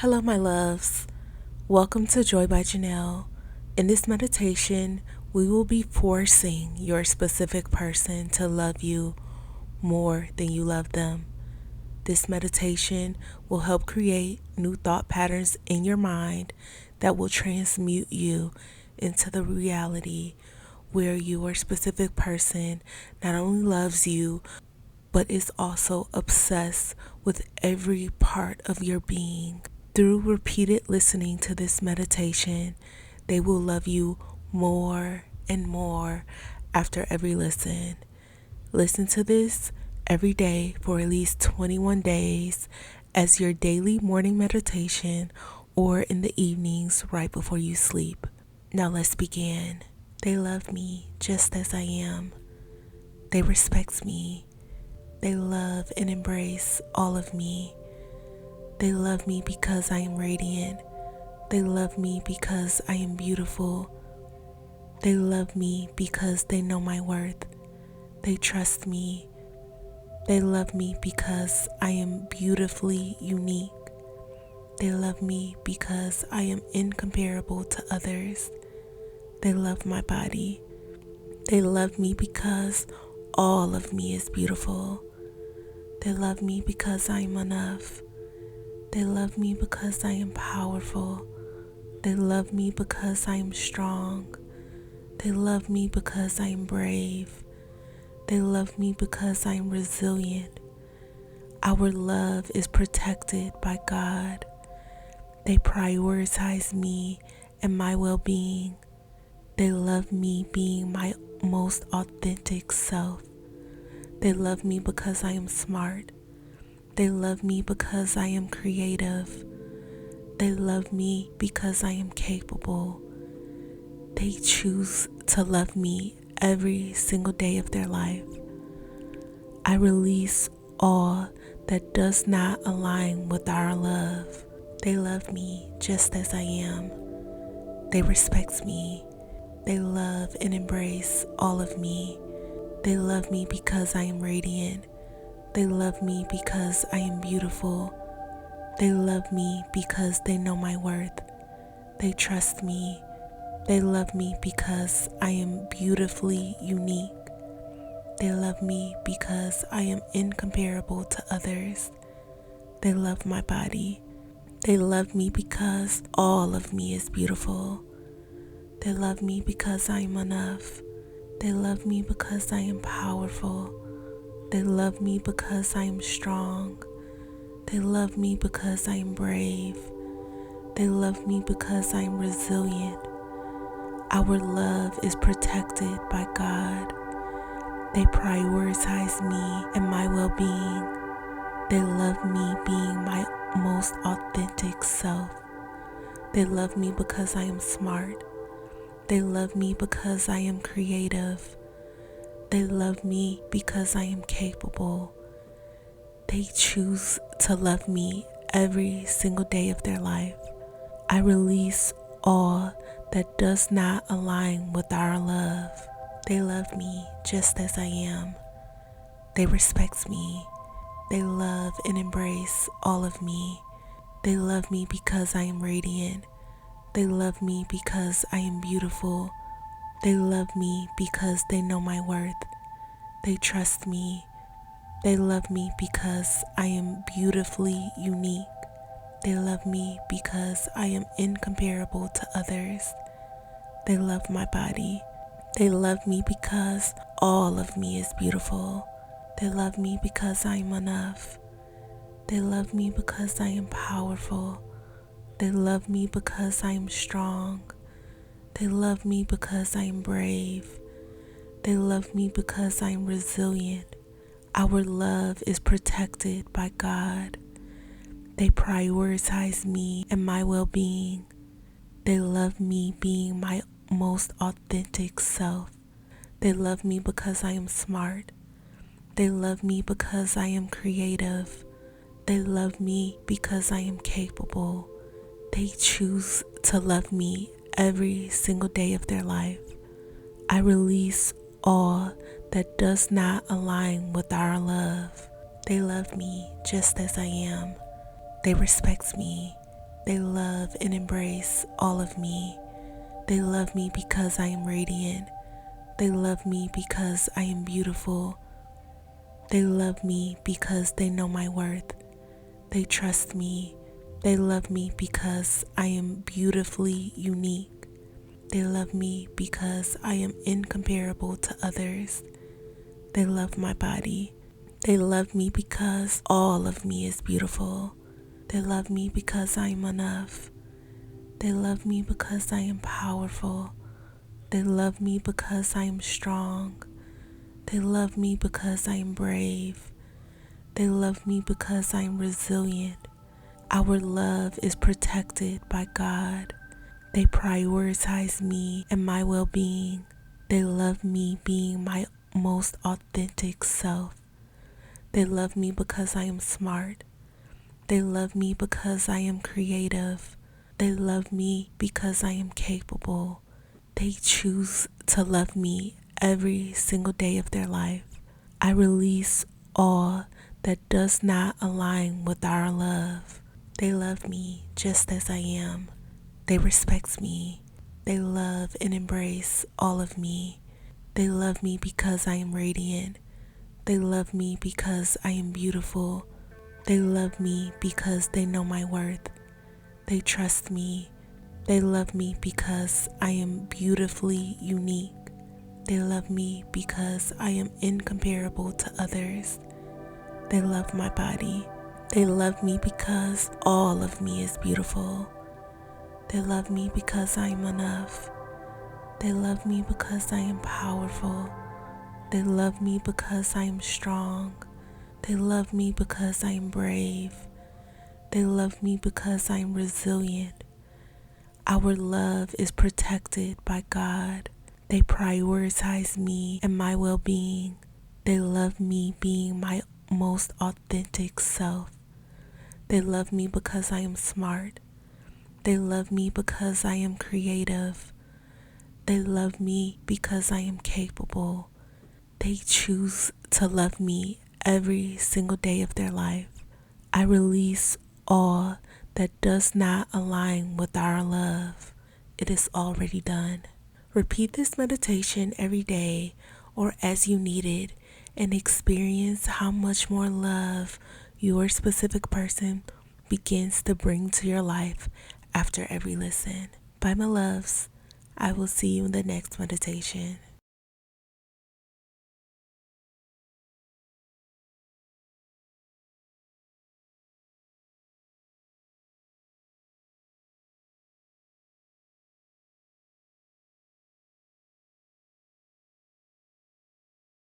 Hello, my loves. Welcome to Joy by Janell. In this meditation, we will be forcing your specific person to love you more than you love them. This meditation will help create new thought patterns in your mind that will transmute you into the reality where your specific person not only loves you, but is also obsessed with every part of your being. Through repeated listening to this meditation, they will love you more and more after every listen. Listen to this every day for at least 21 days as your daily morning meditation or in the evenings right before you sleep. Now let's begin. They love me just as I am. They respect me. They love and embrace all of me. They love me because I am radiant. They love me because I am beautiful. They love me because they know my worth. They trust me. They love me because I am beautifully unique. They love me because I am incomparable to others. They love my body. They love me because all of me is beautiful. They love me because I am enough. They love me because I am powerful. They love me because I am strong. They love me because I am brave. They love me because I am resilient. Our love is protected by God. They prioritize me and my well-being. They love me being my most authentic self. They love me because I am smart. They love me because I am creative. They love me because I am capable. They choose to love me every single day of their life. I release all that does not align with our love. They love me just as I am. They respect me. They love and embrace all of me. They love me because I am radiant. They love me because I am beautiful. They love me because they know my worth. They trust me. They love me because I am beautifully unique. They love me because I am incomparable to others. They love my body. They love me because all of me is beautiful. They love me because I am enough. They love me because I am powerful. They love me because I am strong. They love me because I am brave. They love me because I am resilient. Our love is protected by God. They prioritize me and my well-being. They love me being my most authentic self. They love me because I am smart. They love me because I am creative. They love me because I am capable. They choose to love me every single day of their life. I release all that does not align with our love. They love me just as I am. They respect me. They love and embrace all of me. They love me because I am radiant. They love me because I am beautiful. They love me because they know my worth. They trust me. They love me because I am beautifully unique. They love me because I am incomparable to others. They love my body. They love me because all of me is beautiful. They love me because I am enough. They love me because I am powerful. They love me because I am strong. They love me because I am brave. They love me because I am resilient. Our love is protected by God. They prioritize me and my well-being. They love me being my most authentic self. They love me because I am smart. They love me because I am creative. They love me because I am capable. They choose to love me every single day of their life. I release all that does not align with our love. They love me just as I am. They respect me. They love and embrace all of me. They love me because I am radiant. They love me because I am beautiful. They love me because they know my worth. They trust me. They love me because I am beautifully unique. They love me because I am incomparable to others. They love my body. They love me because all of me is beautiful. They love me because I am enough. They love me because I am powerful. They love me because I am strong. They love me because I am brave. They love me because I am resilient. Our love is protected by God. They prioritize me and my well-being. They love me being my most authentic self. They love me because I am smart. They love me because I am creative. They love me because I am capable. They choose to love me every single day of their life. I release all that does not align with our love. They love me just as I am. They respect me. They love and embrace all of me. They love me because I am radiant. They love me because I am beautiful. They love me because they know my worth. They trust me. They love me because I am beautifully unique. They love me because I am incomparable to others. They love my body. They love me because all of me is beautiful. They love me because I am enough. They love me because I am powerful. They love me because I am strong. They love me because I am brave. They love me because I am resilient. Our love is protected by God. They prioritize me and my well-being. They love me being my most authentic self. They love me because I am smart. They love me because I am creative. They love me because I am capable. They choose to love me every single day of their life. I release all that does not align with our love. It is already done. Repeat this meditation every day or as you need it and experience how much more love your specific person begins to bring to your life after every listen. Bye, my loves. I will see you in the next meditation.